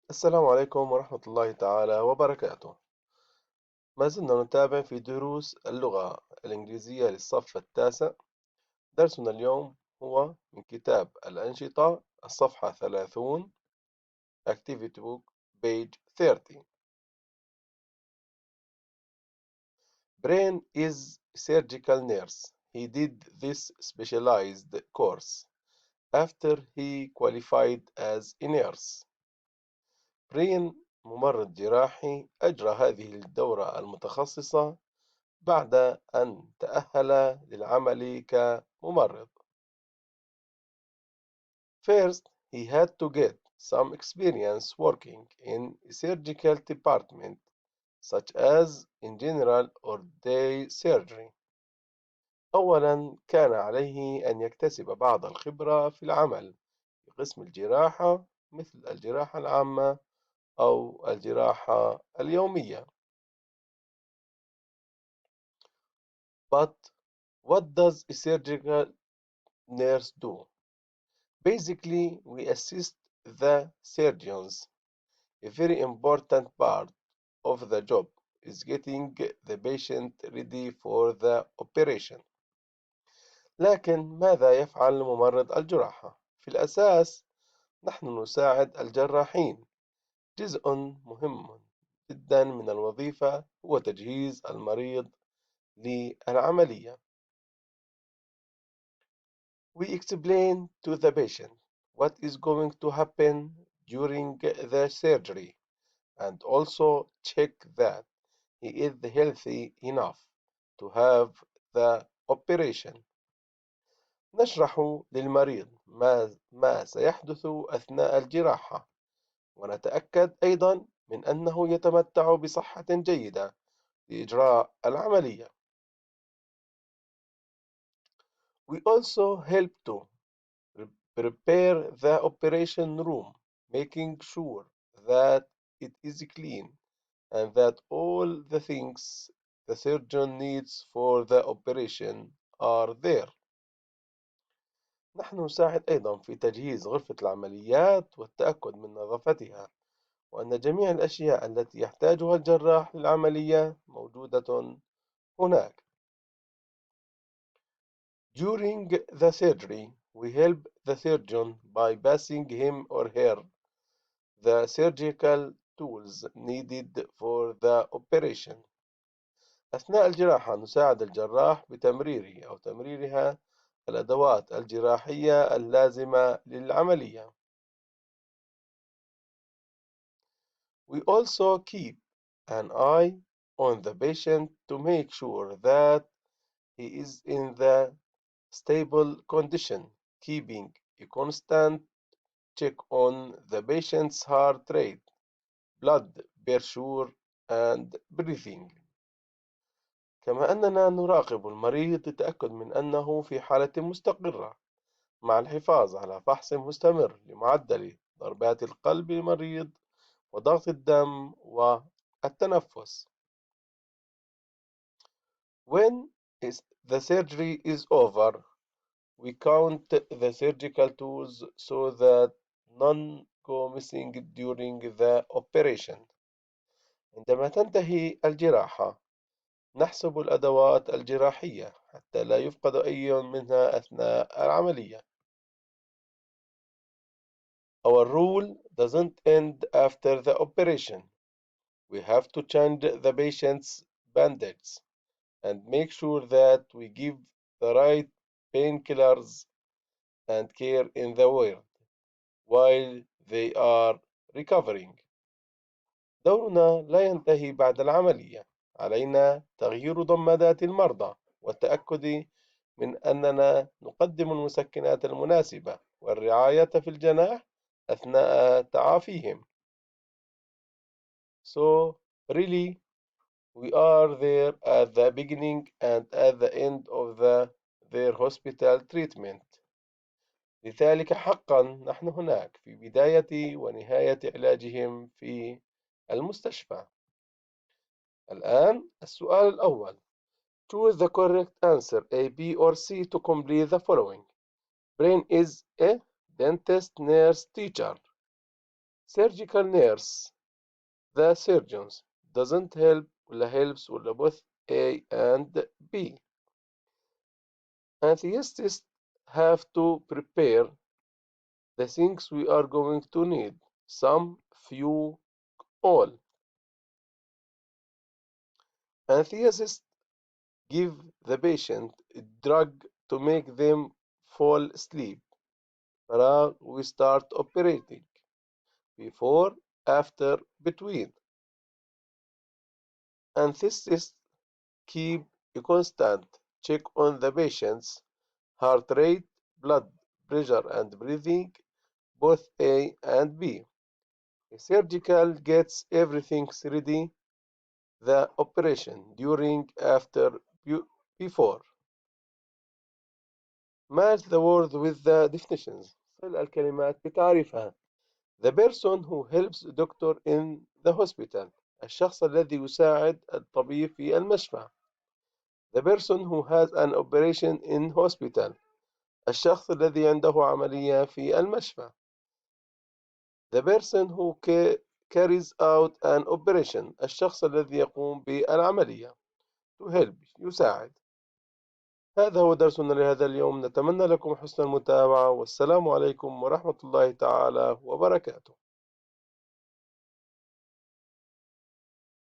السلام عليكم ورحمة الله تعالى وبركاته. ما زلنا نتابع في دروس اللغة الإنجليزية للصف التاسع. درسنا اليوم هو من كتاب الأنشطة الصفحة 30 Activity Book page 30. Brain is a surgical nurse. He did this specialized course after he qualified as a nurse. برين ممرض جراحي أجرى هذه الدورة المتخصصة بعد أن تأهل للعمل كممرض. First, he had to get some experience working in a surgical department, such as in general or day surgery. أولاً، كان عليه أن يكتسب بعض الخبرة في العمل في قسم الجراحة مثل الجراحة العامة أو الجراحة اليومية. But what does a surgical nurse do? Basically, we assist the surgeons. A very important part of the job is getting the patient ready for the operation. لكن ماذا يفعل ممرض الجراحة؟ في الأساس نحن نساعد الجراحين. جزء مهم جدا من الوظيفة هو تجهيز المريض للعملية. We explain to the patient what is going to happen during the surgery and also check that he is healthy enough to have the operation. نشرح للمريض ما سيحدث أثناء الجراحة، ونتأكد أيضا من أنه يتمتع بصحة جيدة لإجراء العملية. We also help to prepare the operation room, making sure that it is clean and that all the things the surgeon needs for the operation are there. نحن نساعد أيضا في تجهيز غرفة العمليات والتأكد من نظافتها، وأن جميع الأشياء التي يحتاجها الجراح للعملية موجودة هناك. During the surgery, we help the surgeon by passing him or her the surgical tools needed for the operation. أثناء الجراحة نساعد الجراح بتمريره أو تمريرها الأدوات الجراحية اللازمة للعملية. We also keep an eye on the patient to make sure that he is in the stable condition, keeping a constant check on the patient's heart rate, blood pressure, and breathing. كما أننا نراقب المريض للتأكد من أنه في حالة مستقرة، مع الحفاظ على فحص مستمر لمعدل ضربات القلب للمريض وضغط الدم والتنفس. When the surgery is over, we count the surgical tools so that none go missing during the operation. عندما تنتهي الجراحة، نحسب الأدوات الجراحية حتى لا يفقد أي منها أثناء العملية. Our rule doesn't end after the operation. We have to change the patient's bandages and make sure that we give the right painkillers and care in the ward while they are recovering. دورنا لا ينتهي بعد العملية. علينا تغيير ضمادات المرضى والتأكد من أننا نقدم المسكنات المناسبة والرعاية في الجناح أثناء تعافيهم. So, really, we are there at the beginning and at the end of their hospital treatment. لذلك حقا نحن هناك في بداية ونهاية علاجهم في المستشفى. الآن السؤال الأول. Choose the correct answer A, B or C to complete the following. Brain is a dentist, nurse, teacher. surgical nurse the surgeons doesn't help ولا helps ولا both A and B. Atheists have to prepare the things we are going to need, some, few, all. Atheists give the patient a drug to make them fall asleep. We start operating. Before, after, between. Anesthetists keep a constant check on the patient's heart rate, blood pressure, and breathing, both A and B. A surgical gets everything ready, the operation, during, after, before. Match the word with the definitions. صل الكلمات بتعريفها. The person who helps the doctor in the hospital. الشخص الذي يساعد الطبيب في المشفى. The person who has an operation in hospital. الشخص الذي عنده عملية في المشفى. The person who carries out an operation. الشخص الذي يقوم بالعملية. To help يساعد. هذا هو درسنا لهذا اليوم. نتمنى لكم حسن المتابعة والسلام عليكم ورحمة الله تعالى وبركاته.